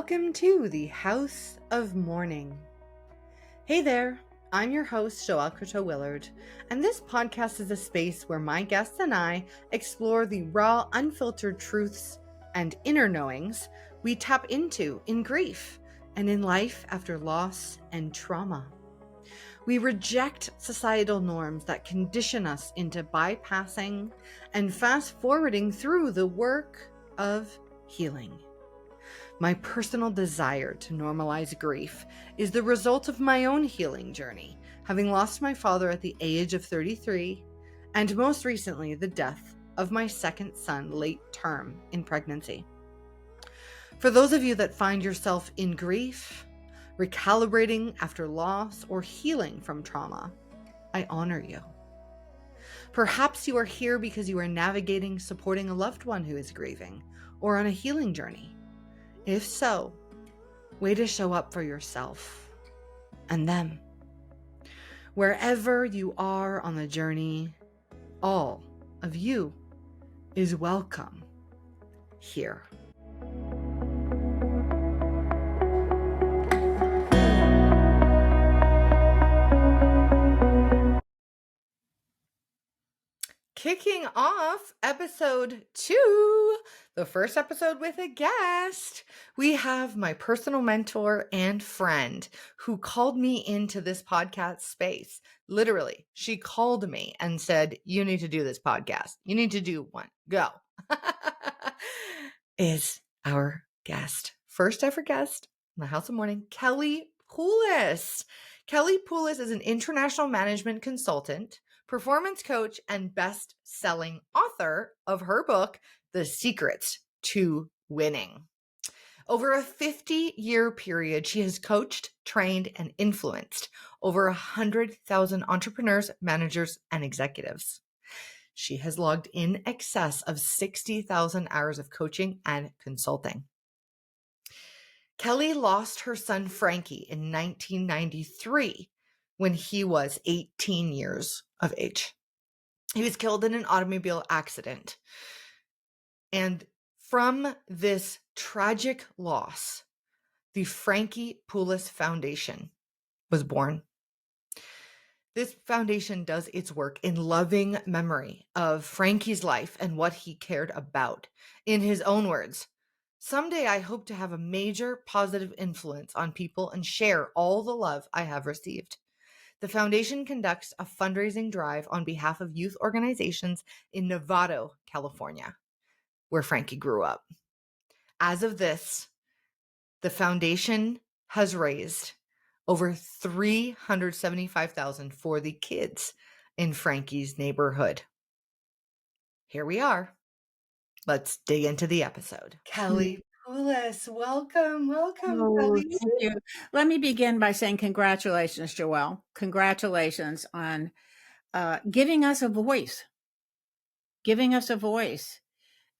Welcome to the House of Mourning. Hey there, I'm your host, Joëlle Croteau-Willard, and this podcast is a space where my guests and I explore the raw, unfiltered truths and inner knowings we tap into in grief and in life after loss and trauma. We reject societal norms that condition us into bypassing and fast-forwarding through the work of healing. My personal desire to normalize grief is the result of my own healing journey, having lost my father at the age of 33, and most recently, the death of my second son late term in pregnancy. For those of you that find yourself in grief, recalibrating after loss, or healing from trauma, I honor you. Perhaps you are here because you are navigating, supporting a loved one who is grieving, or on a healing journey. If so, way to show up for yourself and them. Wherever you are on the journey, all of you is welcome here. Kicking off episode 2, the first episode with a guest, we have my personal mentor and friend who called me into this podcast space. Literally, she called me and said, "You need to do this podcast. You need to do one. Go." Is our guest, first ever guest in the House of Mourning, Kelly Poulos. Kelly Poulos is an international management consultant, performance coach, and best-selling author of her book, The Secrets to Winning. Over a 50-year period, she has coached, trained, and influenced over 100,000 entrepreneurs, managers, and executives. She has logged in excess of 60,000 hours of coaching and consulting. Kelly lost her son Frankie in 1993 when he was 18 years of age. He was killed in an automobile accident. And from this tragic loss, the Frankie Poulos Foundation was born. This foundation does its work in loving memory of Frankie's life and what he cared about. In his own words, "Someday I hope to have a major positive influence on people and share all the love I have received." The foundation conducts a fundraising drive on behalf of youth organizations in Novato, California, where Frankie grew up. As of this, the foundation has raised over $375,000 for the kids in Frankie's neighborhood. Here we are. Let's dig into the episode. Kelly Poulos, welcome, Oh, Kelly. thank you. Let me begin by saying congratulations, Joëlle. Congratulations on giving us a voice.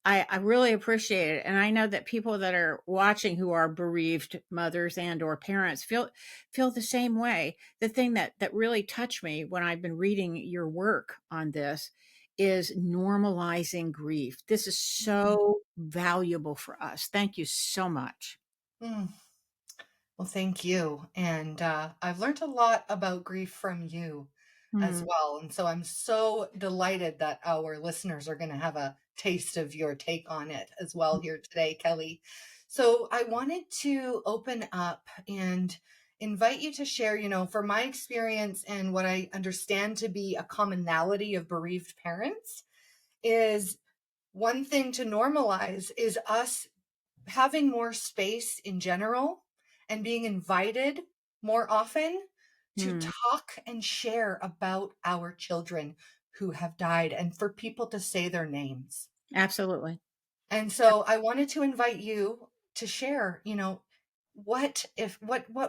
I really appreciate it. And I know that people that are watching who are bereaved mothers and or parents feel the same way. The thing that really touched me when I've been reading your work on this is normalizing grief. This is so valuable for us. Thank you so much. Mm. Well, thank you. And I've learned a lot about grief from you as well. And so I'm so delighted that our listeners are going to have a taste of your take on it as well here today, Kelly. So I wanted to open up and invite you to share, from my experience and what I understand to be a commonality of bereaved parents is one thing to normalize is us having more space in general and being invited more often to talk and share about our children who have died and for people to say their names. Absolutely. And so I wanted to invite you to share, what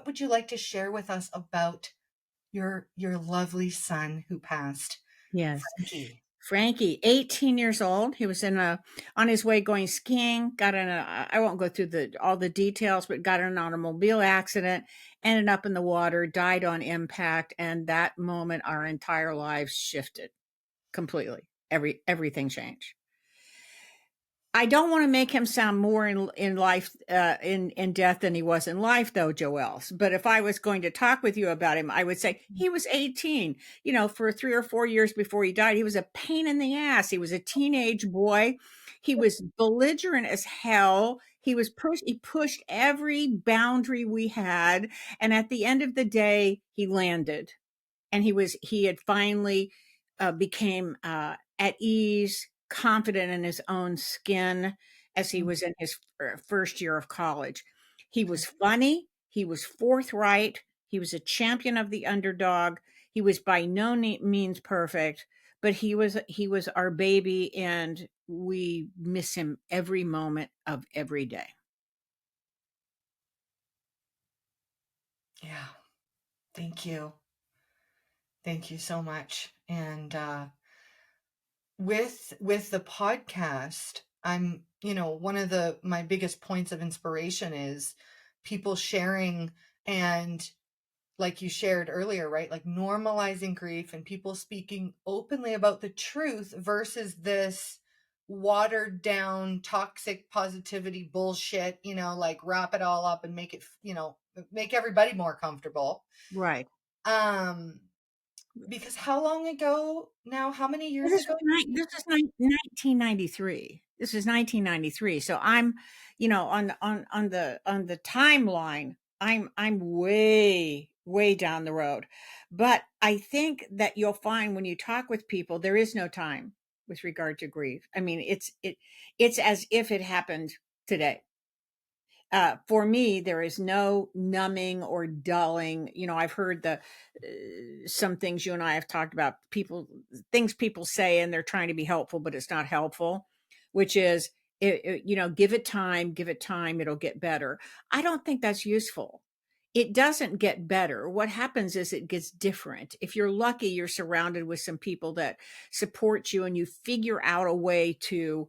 would you like to share with us about your lovely son who passed? Yes. Frankie. Frankie, 18 years old. He was on his way going skiing, I won't go through all the details, but got in an automobile accident, ended up in the water, died on impact. And that moment, our entire lives shifted completely. Everything changed. I don't want to make him sound more in life in death than he was in life, though, Joelle. But if I was going to talk with you about him, I would say he was 18. You know, for 3 or 4 years before he died, he was a pain in the ass. He was a teenage boy. He was belligerent as hell. He pushed every boundary we had, and at the end of the day, he landed, and he had finally became at ease, confident in his own skin as he was in his first year of college. He was funny, he was forthright, he was a champion of the underdog. He was by no means perfect, but he was our baby, and we miss him every moment of every day. Yeah. Thank you. Thank you so much. And with the podcast, I'm, one of my biggest points of inspiration is people sharing, and like you shared earlier, right? Like normalizing grief and people speaking openly about the truth versus this watered down toxic positivity bullshit, like wrap it all up and make it, make everybody more comfortable. Right. Um because how long ago now? How many This years is ago? this is 1993. This is 1993. So I'm, on the timeline, I'm way down the road. But I think that you'll find when you talk with people, there is no time with regard to grief. I mean, it's as if it happened today. For me, there is no numbing or dulling. I've heard some things you and I have talked about, things people say, and they're trying to be helpful, but it's not helpful, which is, give it time, it'll get better. I don't think that's useful. It doesn't get better. What happens is it gets different. If you're lucky, you're surrounded with some people that support you, and you figure out a way to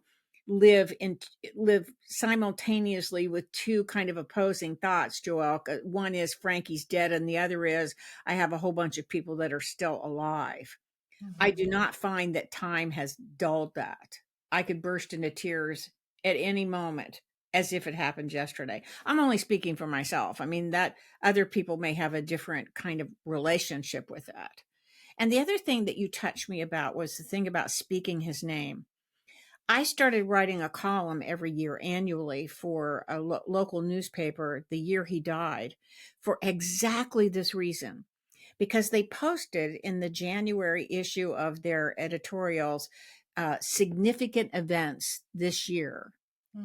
live in live simultaneously with two kind of opposing thoughts, Joelle. One is Frankie's dead, and the other is I have a whole bunch of people that are still alive. I do not find that time has dulled that. I could burst into tears at any moment as if it happened yesterday. I'm only speaking for myself. I mean, that other people may have a different kind of relationship with that. And the other thing that you touched me about was the thing about speaking his name. I started writing a column every year annually for a local newspaper the year he died, for exactly this reason. Because they posted in the January issue of their editorials significant events this year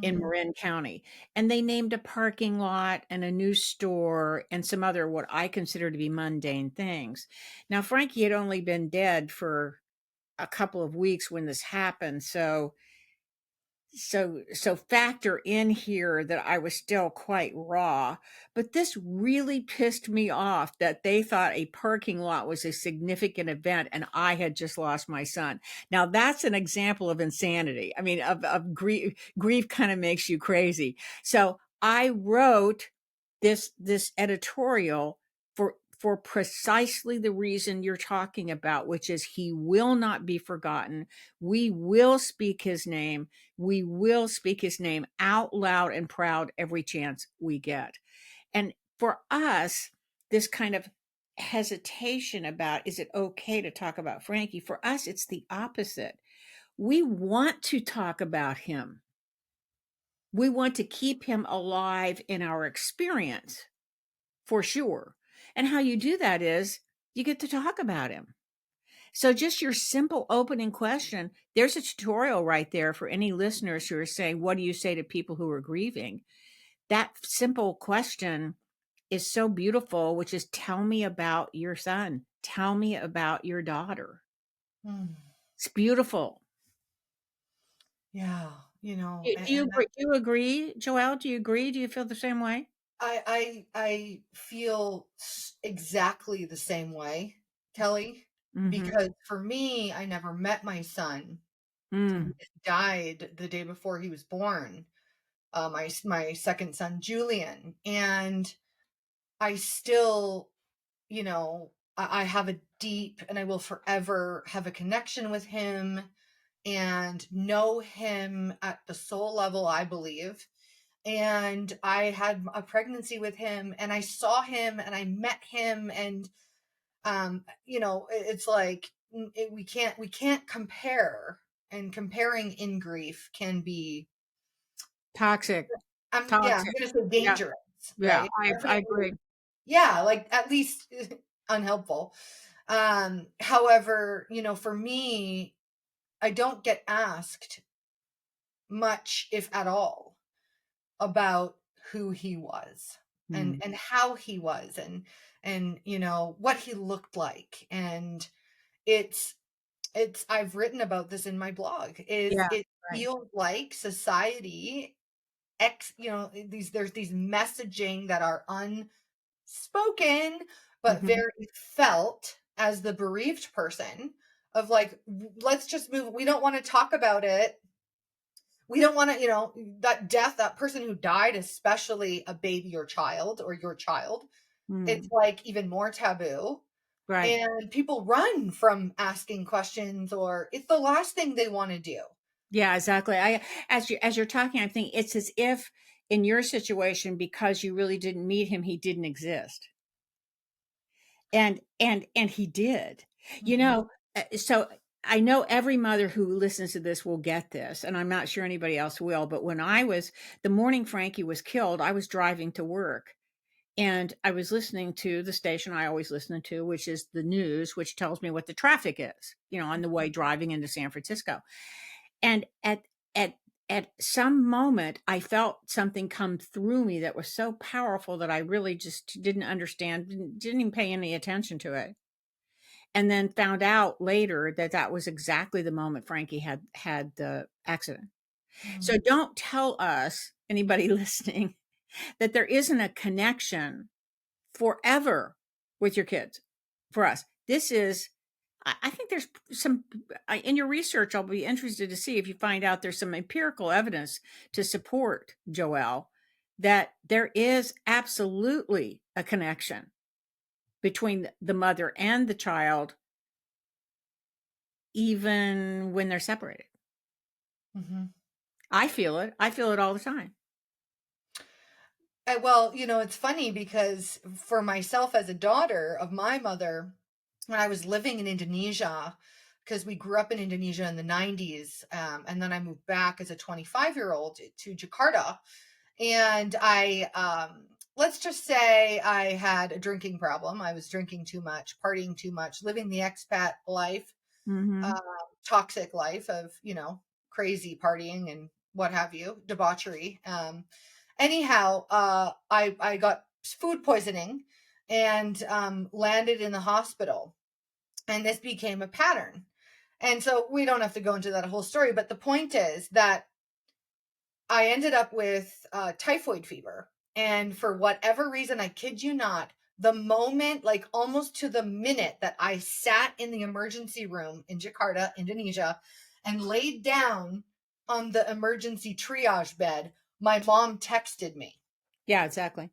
in Marin County. And they named a parking lot and a new store and some other what I consider to be mundane things. Now, Frankie had only been dead for a couple of weeks when this happened. So factor in here that I was still quite raw, but this really pissed me off that they thought a parking lot was a significant event and I had just lost my son. Now that's an example of insanity. I mean, of grief kind of makes you crazy. So I wrote this editorial for precisely the reason you're talking about, which is he will not be forgotten. We will speak his name. We will speak his name out loud and proud every chance we get. And for us, this kind of hesitation about, is it okay to talk about Frankie? For us, it's the opposite. We want to talk about him. We want to keep him alive in our experience, for sure. And how you do that is you get to talk about him. So just your simple opening question, there's a tutorial right there for any listeners who are saying, what do you say to people who are grieving? That simple question is so beautiful, which is, tell me about your son. Tell me about your daughter. It's beautiful. Yeah, Do you agree, Joelle? Do you agree? Do you feel the same way? I feel exactly the same way, Kelly, Mm-hmm. because for me, I never met my son. Mm. He died the day before he was born. My second son, Julian, and I still, I have a deep, and I will forever have a connection with him. and know him at the soul level, I believe. And I had a pregnancy with him, and I saw him and I met him, and it's like we can't compare, and comparing in grief can be Toxic. I'm Toxic. gonna say Yeah. dangerous, Yeah. right? I agree. Definitely, yeah, like at least unhelpful. However, for me, I don't get asked much, if at all, about who he was, and Mm. how he was, and what he looked like. And it's I've written about this in my blog. Is Yeah. it Right. feels like society there's these messaging that are unspoken but Mhm. very felt as the bereaved person, of like, let's just move, we don't want to talk about it, we don't want to, that death, that person who died, especially a baby or child or your child, it's Mm. like even more taboo. Right. And people run from asking questions, or it's the last thing they want to do. Yeah, exactly. As you're talking, I think it's as if in your situation, because you really didn't meet him, he didn't exist. And he did. You Mhm. know, so I know every mother who listens to this will get this, and I'm not sure anybody else will, but when I was the morning Frankie was killed, I was driving to work. And I was listening to the station I always listen to, which is the news, which tells me what the traffic is, on the way driving into San Francisco. And at at some moment, I felt something come through me that was so powerful that I really just didn't understand, didn't even pay any attention to it. And then found out later that that was exactly the moment Frankie had the accident. So Mhm. don't tell us, anybody listening, that there isn't a connection forever with your kids. For us, this is, I think there's some, in your research, I'll be interested to see if you find out there's some empirical evidence to support, Joelle, that there is absolutely a connection between the mother and the child, even when they're separated. Mhm. I feel it. I feel it all the time. Well, it's funny because for myself, as a daughter of my mother, when I was living in Indonesia, because we grew up in Indonesia in the 90s, and then I moved back as a 25-year-old to Jakarta. And let's just say I had a drinking problem. I was drinking too much, partying too much, living the expat life, uh, Mhm. toxic life of, crazy partying and what have you, debauchery. Anyhow, I got food poisoning, and landed in the hospital, and this became a pattern. And so we don't have to go into that whole story, but the point is that I ended up with typhoid fever. And for whatever reason, I kid you not, the moment, like almost to the minute that I sat in the emergency room in Jakarta, Indonesia, and laid down on the emergency triage bed, my mom texted me, Yeah, exactly.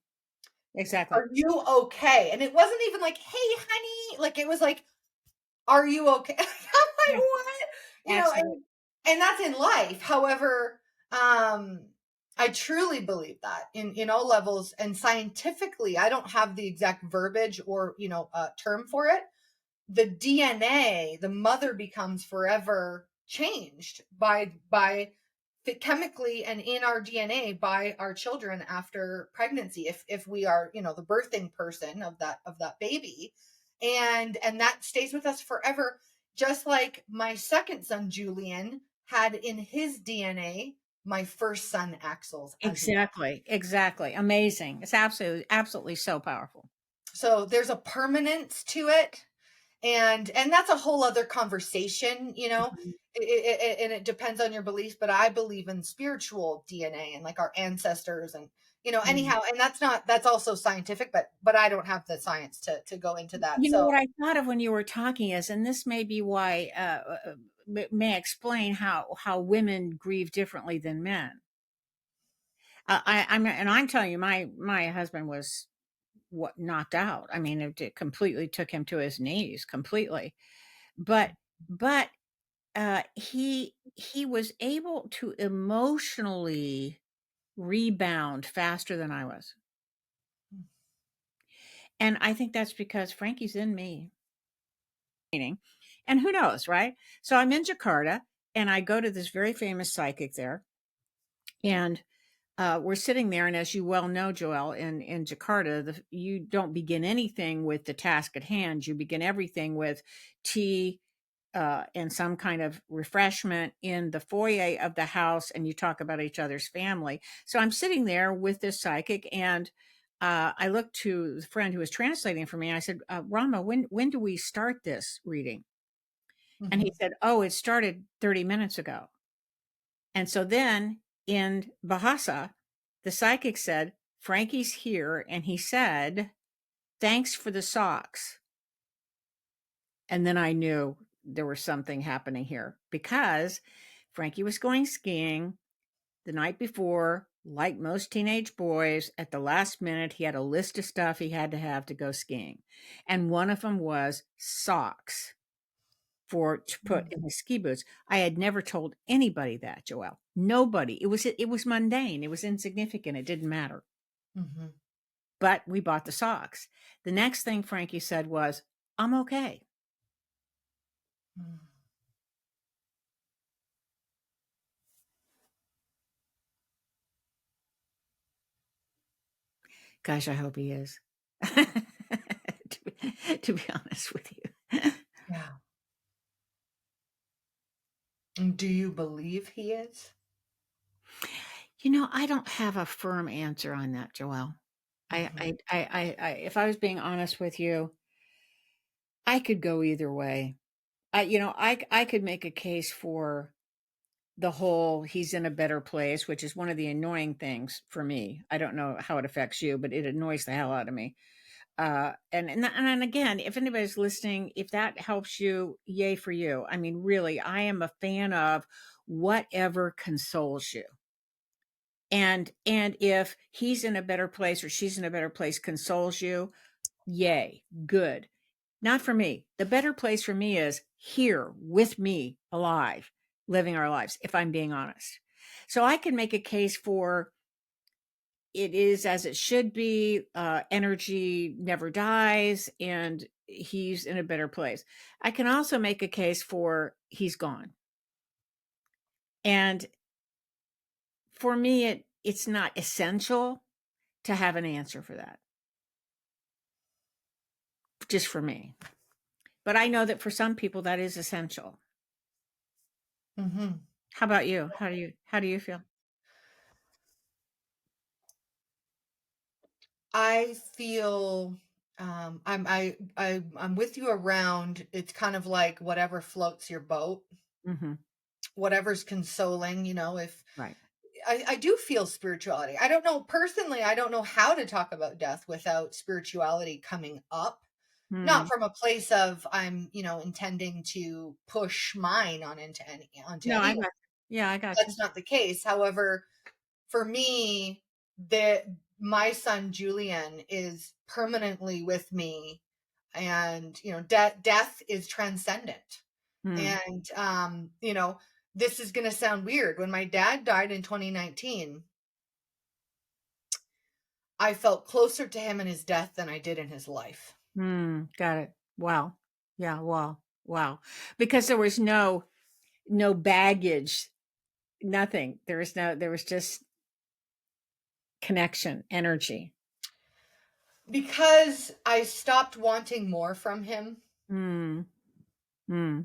Exactly. "Are you okay?" And it wasn't even like, "Hey, honey." Like, it was like, "Are you okay?" I'm like, Yeah, "What?" absolutely. And that's in life. However, I truly believe that in all levels, and scientifically, I don't have the exact verbiage or, term for it. The DNA, the mother becomes forever changed by chemically and in our DNA by our children after pregnancy, if we are, the birthing person of that baby. And that stays with us forever, just like my second son Julian had in his DNA my first son Axel's as well. Exactly. Exactly. Amazing. It's absolutely so powerful. So there's a permanence to it, and that's a whole other conversation. Mhm. And it depends on your beliefs, but I believe in spiritual DNA and like our ancestors, and Mm. anyhow, and that's also scientific, but I don't have the science to go into that. You know So what I thought of when you were talking is, and this may be why, may explain how women grieve differently than men. And I'm telling you, my husband was what knocked out. I mean, it completely took him to his knees, completely. But but he was able to emotionally rebound faster than I was. And I think that's because Frankie's in me. And who knows, right? So I'm in Jakarta and I go to this very famous psychic there. And we're sitting there, and as you well know, Joelle, in Jakarta, you don't begin anything with the task at hand. You begin everything with tea and some kind of refreshment in the foyer of the house, and you talk about each other's family. So I'm sitting there with this psychic, and I looked to the friend who was translating for me. I said, Rama, when do we start this reading? And he Mhm. said, oh, it started 30 minutes ago. And so then in Bahasa, the psychic said, Frankie's here. And he said, thanks for the socks. And then I knew there was something happening here because Frankie was going skiing the night before. Like most teenage boys, at the last minute, he had a list of stuff he had to have to go skiing. And one of them was socks to put in his ski boots. I had never told anybody that, Joelle. Nobody. It was mundane. It was insignificant. It didn't matter. Mhm. But we bought the socks. The next thing Frankie said was, I'm okay. Mm. Gosh, I hope he is. to be honest with you. Yeah. And do you believe he is? I don't have a firm answer on that, Joelle. Mhm. If I was being honest with you, I could go either way. I could make a case for the whole he's in a better place, which is one of the annoying things for me. I don't know how it affects you, but it annoys the hell out of me. And again, if anybody's listening, if that helps you, yay for you. I mean, really, I am a fan of whatever consoles you. And if he's in a better place or she's in a better place consoles you, yay, good. Not for me. The better place for me is here with me, alive, living our lives, if I'm being honest. So I can make a case for it is as it should be. Energy never dies, and he's in a better place. I can also make a case for he's gone. And for me, it's not essential to have an answer for that, just for me. But I know that for some people that is essential. Mhm. How about you? How do you feel? I feel I'm with you around. It's kind of like whatever floats your boat, Mm-hmm. whatever's consoling. If Right. I do feel spirituality. I don't know personally. I don't know how to talk about death without spirituality coming up. Not Hmm. from a place of I'm intending to push mine onto No, I anyone. got you. Yeah, I got you. That's not the case. However, for me, that my son Julian is permanently with me, and death is transcendent. Hmm. And this is going to sound weird. When my dad died in 2019, I felt closer to him in his death than I did in his life. Hmm. Got it. Wow. Yeah. Wow. Wow. Because there was no baggage, nothing. There was just connection, energy. Because I stopped wanting more from him. Hmm. Hmm.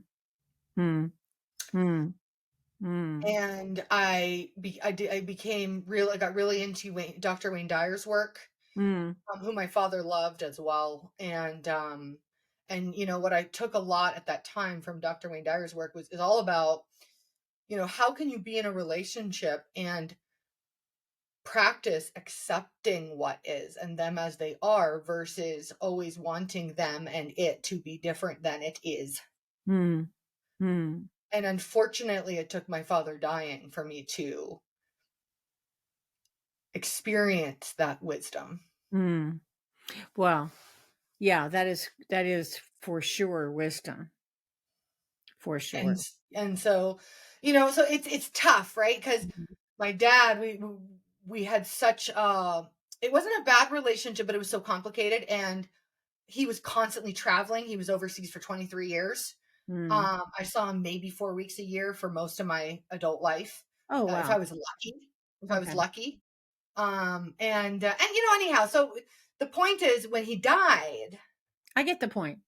Hmm. Hmm. Hmm. And I became real. I got really into Dr. Wayne Dyer's work, Hmm. who my father loved as well. And what I took a lot at that time from Dr. Wayne Dyer's work is all about how can you be in a relationship and practice accepting what is and them as they are versus always wanting them and it to be different than it is. Hmm. Hmm. And unfortunately, it took my father dying for me to experience that wisdom. Hmm. Well, yeah, that is for sure wisdom. For And sure. and so, so it's tough, right? Because Mhm. my dad, we had such it wasn't a bad relationship, but it was so complicated, and he was constantly traveling. He was overseas for 23 years. Mm. I saw him maybe 4 weeks a year for most of my adult life, Oh, if wow. I was lucky. If I was Okay. lucky, and anyhow, so the point is, when he died, I get the point.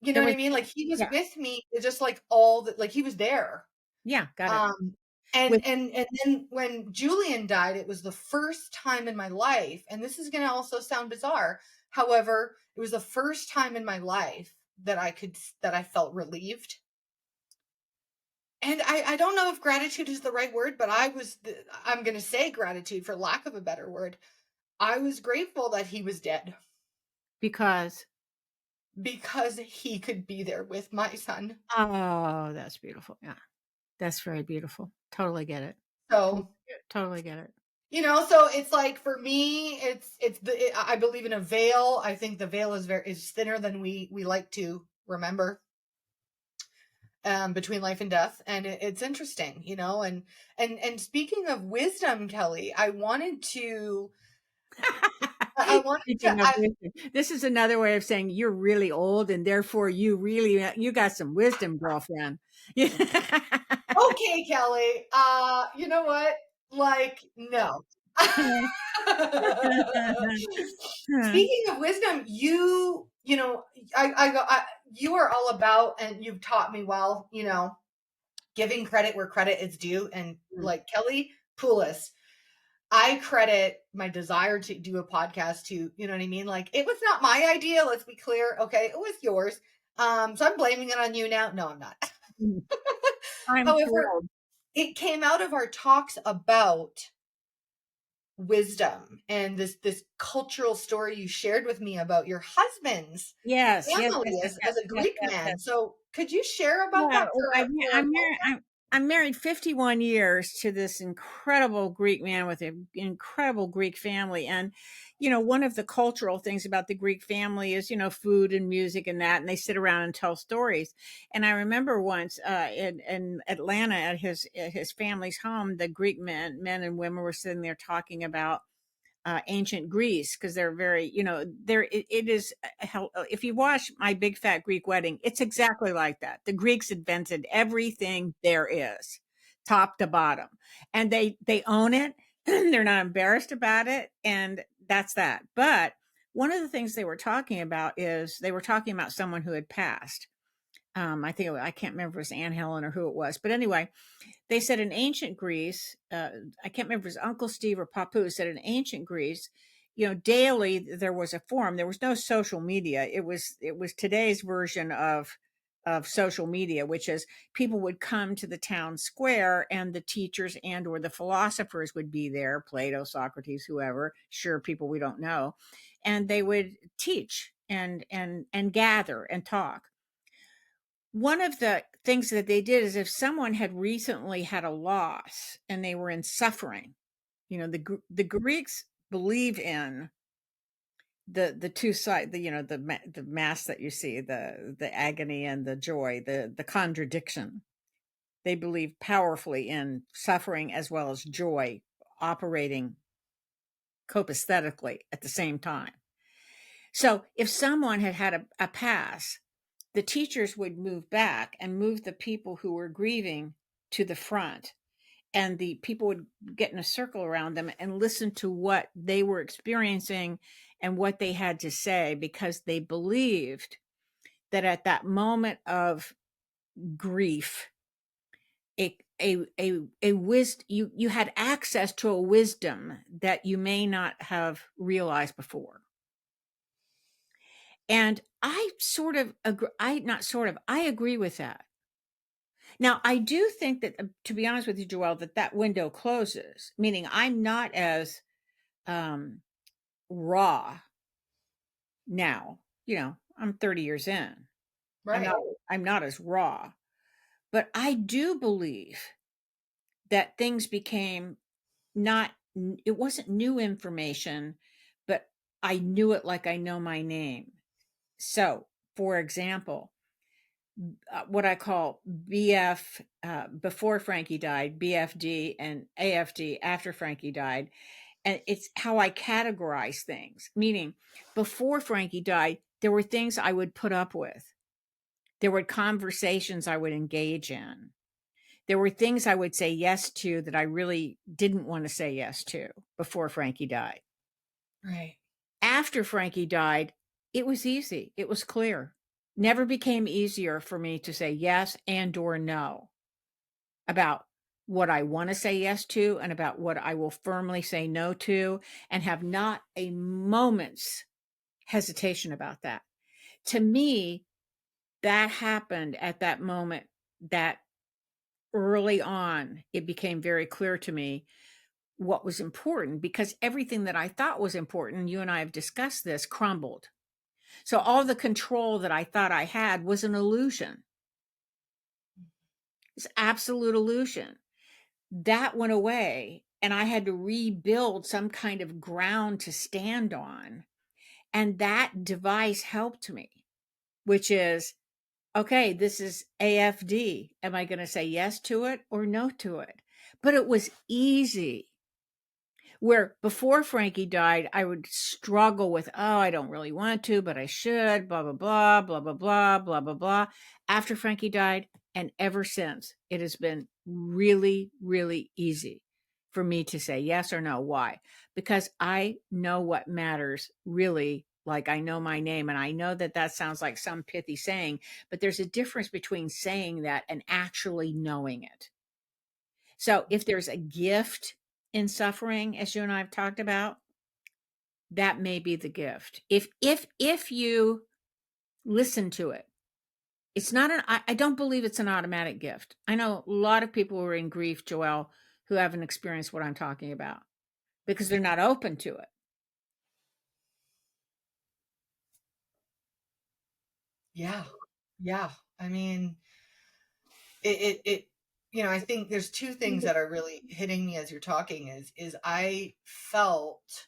you know There what was I mean? Like, he was yeah, with me, just like all the, like, he was there. yeah, got it. Um, With and then when Julian died, it was the first time in my life, and this is going to also sound bizarre. However, it was the first time in my life that I felt relieved. And I don't know if gratitude is the right word, but I'm going to say gratitude for lack of a better word. I was grateful that he was dead because because he could be there with my son. oh, that's beautiful. Yeah. That's very beautiful. Totally get it. Totally, So, totally get it. so it's like, for me, I believe in a veil. I think the veil is thinner than we like to remember, between life and death, and it's interesting, and speaking of wisdom, Kelly, I wanted to Speaking of wisdom, this is another way of saying you're really old and therefore you got some wisdom, girlfriend. Yeah. okay, Kelly, you know what, like, no. Speaking of wisdom, you know you are all about, and you've taught me well, giving credit where credit is due, and like Kelly Poulos, I credit my desire to do a podcast to, you know what I mean? Like, it was not my idea, let's be clear. Okay, it was yours. So I'm blaming it on you now. No, I'm not. I'm However, thrilled. it came out of our talks about wisdom, and this cultural story you shared with me about your husband's Yes, yes, family yes, yes, as yes, a yes, Greek yes, yes. man. So could you share about Yeah, that well, for our podcast? I'm married 51 years to this incredible Greek man with an incredible Greek family. And, one of the cultural things about the Greek family is, food and music and that, and they sit around and tell stories. And I remember once in Atlanta at his family's home, the Greek men and women were sitting there talking about ancient Greece because they're very, it is. If you watch My Big Fat Greek Wedding, it's exactly like that. The Greeks invented everything there is, top to bottom, and they own it. They're not embarrassed about it, and that's that. But one of the things they were talking about is they were talking about someone who had passed. I can't remember if it was Anne Helen or who it was, but anyway, they said in ancient Greece, I can't remember if it was Uncle Steve or Papu said in ancient Greece, daily there was a forum. There was no social media. It was today's version of social media, which is people would come to the town square and the teachers and or the philosophers would be there, Plato, Socrates, whoever, sure, people we don't know, and they would teach and gather and talk. One of the things that they did is if someone had recently had a loss and they were in suffering, the Greeks believe in the two side, the mass that you see, the agony and the joy, the contradiction. They believe powerfully in suffering as well as joy operating copaesthetically at the same time. So if someone had had a pass, the teachers would move back and move the people who were grieving to the front, and the people would get in a circle around them and listen to what they were experiencing and what they had to say, because they believed that at that moment of grief, a wisdom, you had access to a wisdom that you may not have realized before. And I sort of agree, I agree with that. Now, I do think that, to be honest with you, Joelle, that window closes, meaning I'm not as um, raw now. I'm 30 years in. I'm Right. not. I'm not as raw, but I do believe that things became not. It wasn't new information, but I knew it like I know my name. So, for example, what I call BF before Frankie died, BFD, and AFD after Frankie died. And it's how I categorize things, meaning before Frankie died, there were things I would put up with. There were conversations I would engage in. There were things I would say yes to that I really didn't want to say yes to before Frankie died. Right. After Frankie died, it was easy. It was clear. Never became easier for me to say yes and or no about what I want to say yes to and about what I will firmly say no to, and have not a moment's hesitation about that. To me, that happened at that moment, that early on, it became very clear to me what was important, because everything that I thought was important, you and I have discussed this, crumbled. So all the control that I thought I had was an illusion. It's absolute illusion. That went away, and I had to rebuild some kind of ground to stand on. And that device helped me, which is, okay, this is AFD. Am I going to say yes to it or no to it? But it was easy. Where before Frankie died, I would struggle with, oh, I don't really want to, but I should, blah, blah, blah, blah, blah, blah, blah, blah, blah. After Frankie died, and ever since, it has been really, really easy for me to say yes or no. Why? Because I know what matters really. Like, I know my name, and I know that that sounds like some pithy saying, but there's a difference between saying that and actually knowing it. So if there's a gift in suffering, as you and I have talked about, that may be the gift. If you listen to it, it's not I don't believe it's an automatic gift. I know a lot of people who are in grief, Joëlle, who haven't experienced what I'm talking about because they're not open to it. Yeah. Yeah. I mean, it you know, I think there's two things that are really hitting me as you're talking is I felt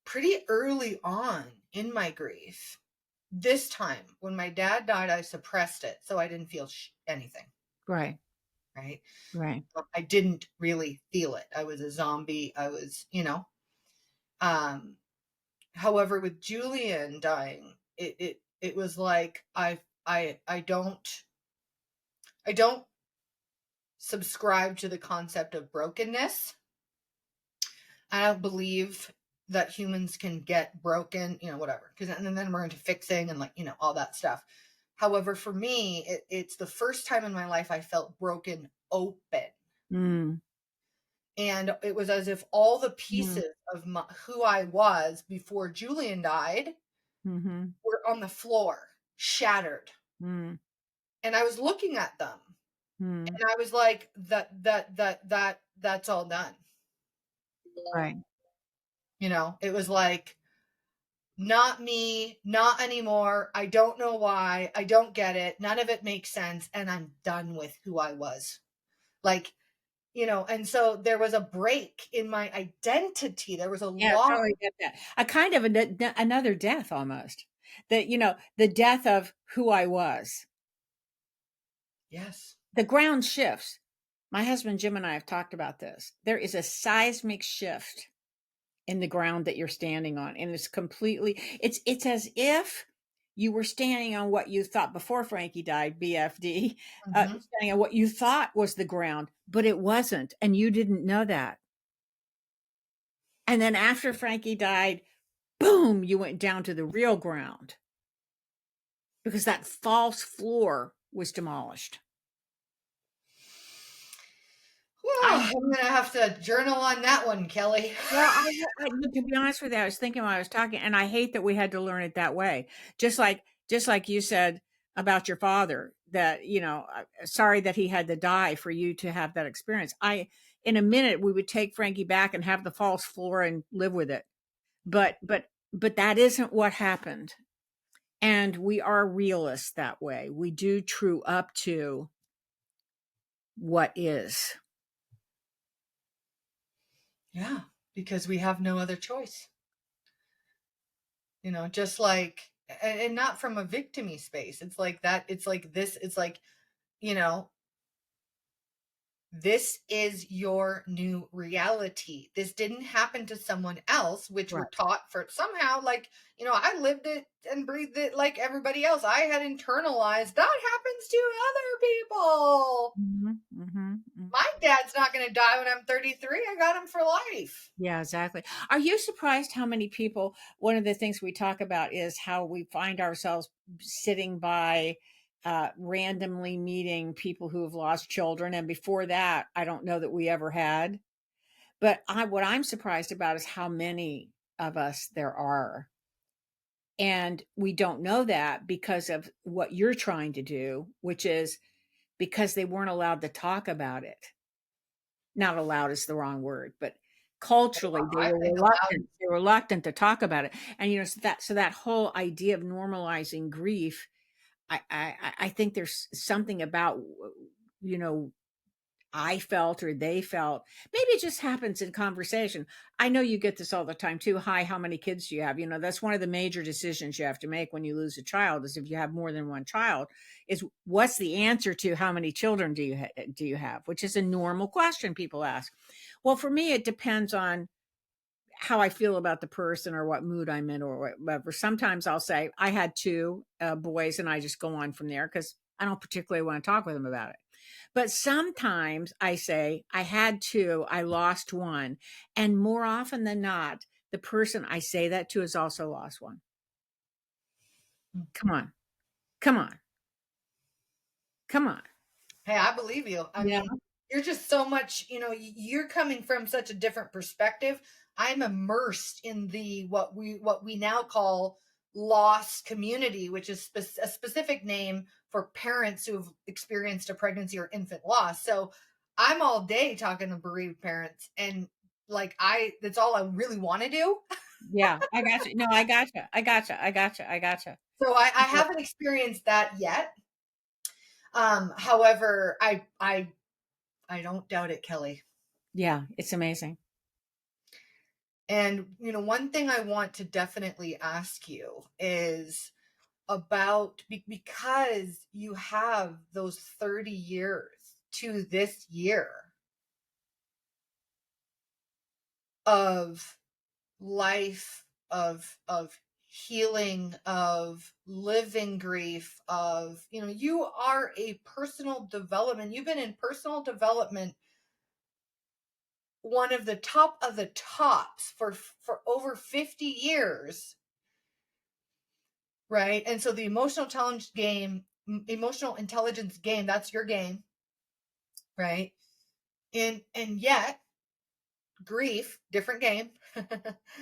pretty early on in my grief. This time when my dad died, I suppressed it, so I didn't feel anything. Right. Right. Right. I didn't really feel it. I was a zombie. I was, um, however, with Julian dying, it was like I don't subscribe to the concept of brokenness. I don't believe that humans can get broken, whatever. Because and then we're into fixing and all that stuff. However, for me, it's the first time in my life I felt broken open. Mm. And it was as if all the Mm. pieces of who I was before Julian died Mm-hmm. were on the floor, shattered. Mm. And I was looking at them, Mm. and I was like, that's all done. Right. It was like, not me, not anymore. I don't know why. I don't get it. None of it makes sense. And I'm done with who I was. Like, and so there was a break in my identity. There was a Yeah, loss. totally get that. A kind of another death almost. That, the death of who I was. Yes. The ground shifts. My husband Jim and I have talked about this. There is a seismic shift in the ground that you're standing on, and it's as if you were standing on what you thought before Frankie died, BFD, standing on what you thought was the ground, but it wasn't, and you didn't know that. And then after Frankie died, boom, you went down to the real ground because that false floor was demolished. I'm going to have to journal on that one, Kelly. Well, to be honest with you, I was thinking while I was talking, and I hate that we had to learn it that way. Just like you said about your father, that, sorry that he had to die for you to have that experience. In a minute, we would take Frankie back and have the false floor and live with it. But that isn't what happened. And we are realists that way. We do true up to what is. Yeah, because we have no other choice. Just like and not from a victimy space. It's like that. It's like this. It's like, you know, this is your new reality. This didn't happen to someone else, which we're Right. taught for somehow, like, I lived it and breathed it like everybody else. I had internalized that happens to other people. Mhm, mhm, mhm. My dad's not going to die when I'm 33. I got him for life. Yeah, exactly. Are you surprised how many people one of the things we talk about is how we find ourselves sitting by, randomly meeting people who have lost children, and before that, I don't know that we ever had. But what I'm surprised about is how many of us there are. And we don't know that because of what you're trying to do, which is because they weren't allowed to talk about it. Not allowed is the wrong word, but culturally they I were think allowed. reluctant to talk about it. And, so that whole idea of normalizing grief, I think there's something about, you know, I felt or they felt. Maybe it just happens in conversation. I know you get this all the time too. Hi, how many kids do you have? That's one of the major decisions you have to make when you lose a child is if you have more than one child, is what's the answer to how many children do you have, which is a normal question people ask. Well, for me, it depends on how I feel about the person or what mood I'm in or whatever. Sometimes I'll say I had two boys and I just go on from there because I don't particularly want to talk with them about it. But sometimes I say I had two, I lost one. And more often than not, the person I say that to has also lost one. Come on. Come on. Come on. Hey, I believe you. I Yeah. mean, you're just so much, you're coming from such a different perspective. I'm immersed in the what we now call loss community, which is a specific name for parents who've experienced a pregnancy or infant loss. So I'm all day talking to bereaved parents, and like that's all I really want to do. Yeah. I got you. No, I got you. I got you. I got you. I got you. So I haven't experienced that yet. However, I don't doubt it, Kelly. Yeah. It's amazing. And, one thing I want to definitely ask you is about because you have those 30 years to this year of life, of healing, of living grief, of, you are a personal development. You've been in personal development, one of the top of the tops for over 50 years. Right. And so the emotional intelligence game, that's your game. Right. And yet grief, different game.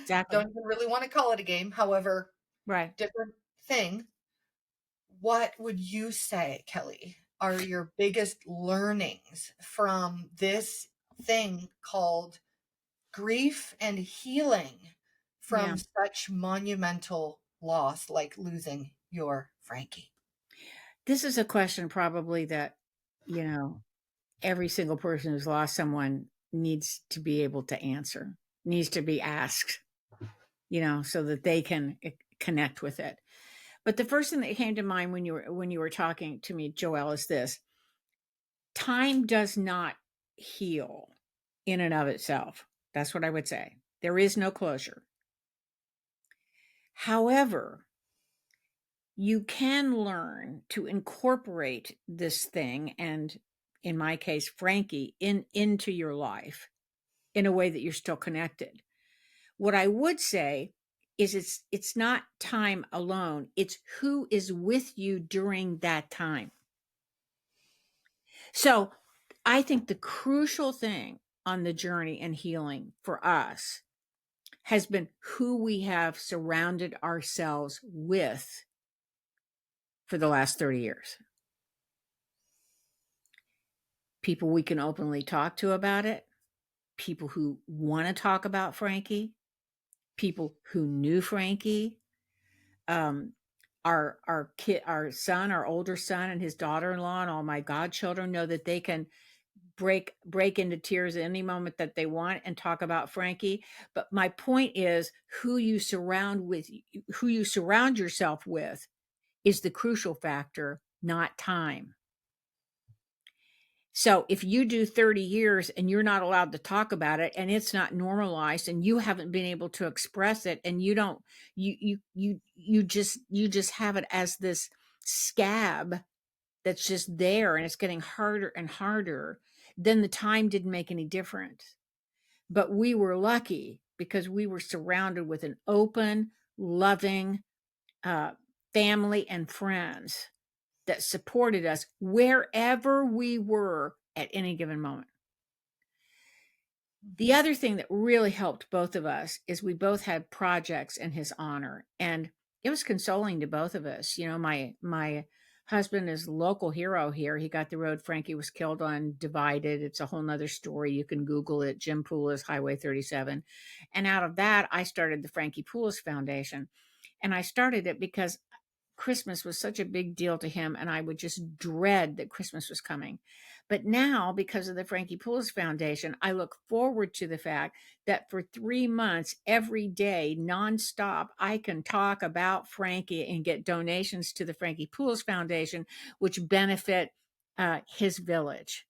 Exactly. Don't even really want to call it a game. However, Right. different thing. What would you say, Kelly, are your biggest learnings from this thing called grief and healing Yeah. from such monumental loss like losing your Frankie? This is a question probably that, every single person who's lost someone needs to be able to answer, needs to be asked, so that they can connect with it. But the first thing that came to mind when you were talking to me, Joelle, is this: time does not heal in and of itself. That's what I would say. There is no closure. However, you can learn to incorporate this thing, and in my case, Frankie, into your life in a way that you're still connected. What I would say is it's not time alone, it's who is with you during that time. So, I think the crucial thing on the journey and healing for us has been who we have surrounded ourselves with for the last 30 years. People we can openly talk to about it, people who want to talk about Frankie, people who knew Frankie, um, our kid, our son, our older son, and his daughter-in-law, and all my godchildren know that they can break into tears at any moment that they want and talk about Frankie. But my point is who you surround yourself with is the crucial factor, not time. So if you do 30 years and you're not allowed to talk about it and it's not normalized and you haven't been able to express it and you don't you just have it as this scab that's just there and it's getting harder and harder, then the time didn't make any difference. But we were lucky because we were surrounded with an open, loving family and friends that supported us wherever we were at any given moment. The other thing that really helped both of us is we both had projects in his honor, and it was consoling to both of us. You know, my husband is local hero here. He got the road Frankie was killed on divided. It's a whole nother story. You can Google it, Jim Poulos, Highway 37. And out of that, I started the Frankie Poulos Foundation. And I started it because Christmas was such a big deal to him, and I would just dread that Christmas was coming. But now, because of the Frankie Poulos Foundation, I look forward to the fact that for 3 months, every day, nonstop, I can talk about Frankie and get donations to the Frankie Poulos Foundation, which benefit his village.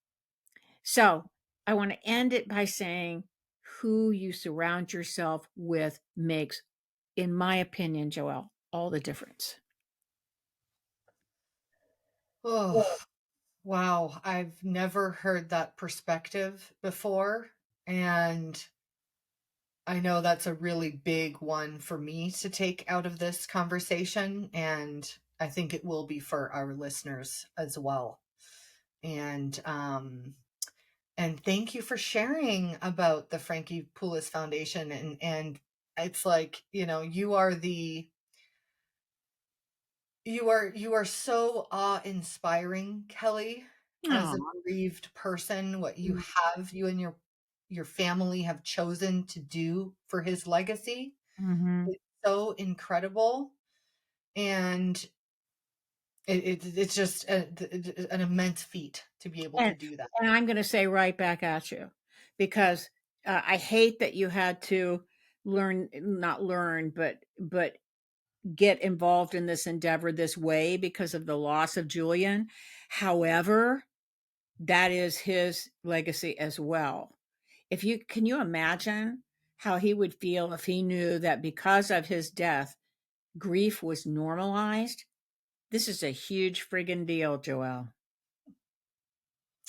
So I want to end it by saying who you surround yourself with makes, in my opinion, Joelle, all the difference. Oh, wow. I've never heard that perspective before. And I know that's a really big one for me to take out of this conversation. And I think it will be for our listeners as well. And, and thank you for sharing about the Frankie Poulos Foundation. And it's like, you know, you are so awe-inspiring, Kelly, as Oh, a bereaved person, what you and your family have chosen to do for his legacy. mhm. It's so incredible, and it's just an immense feat to be able to And do that. I'm gonna say right back at you because, I hate that you had to not learn, but get involved in this endeavor this way because of the loss of Julian. However, that is his legacy as well. Can you imagine how he would feel if he knew that because of his death, grief was normalized? This is a huge friggin' deal, Joelle.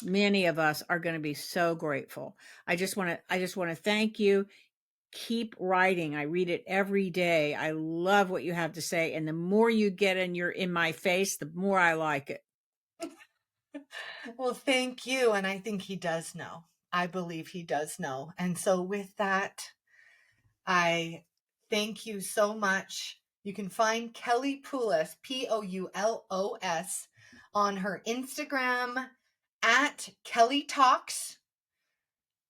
Many of us are going to be so grateful. I just want to thank you. Keep writing. I read it every day. I love what you have to say, and the more you get in my face, the more I like it. Well, thank you, and I think he does know. I believe he does know. And so with that, I thank you so much. You can find Kelly Poulos, Poulos, on her Instagram at Kelly Talks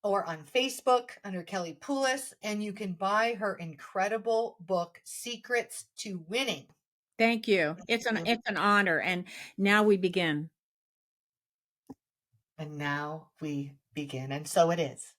or on Facebook under Kelly Poulos. And you can buy her incredible book, Secrets to Winning. Thank you. It's an honor, and now we begin. And now we begin. And so it is.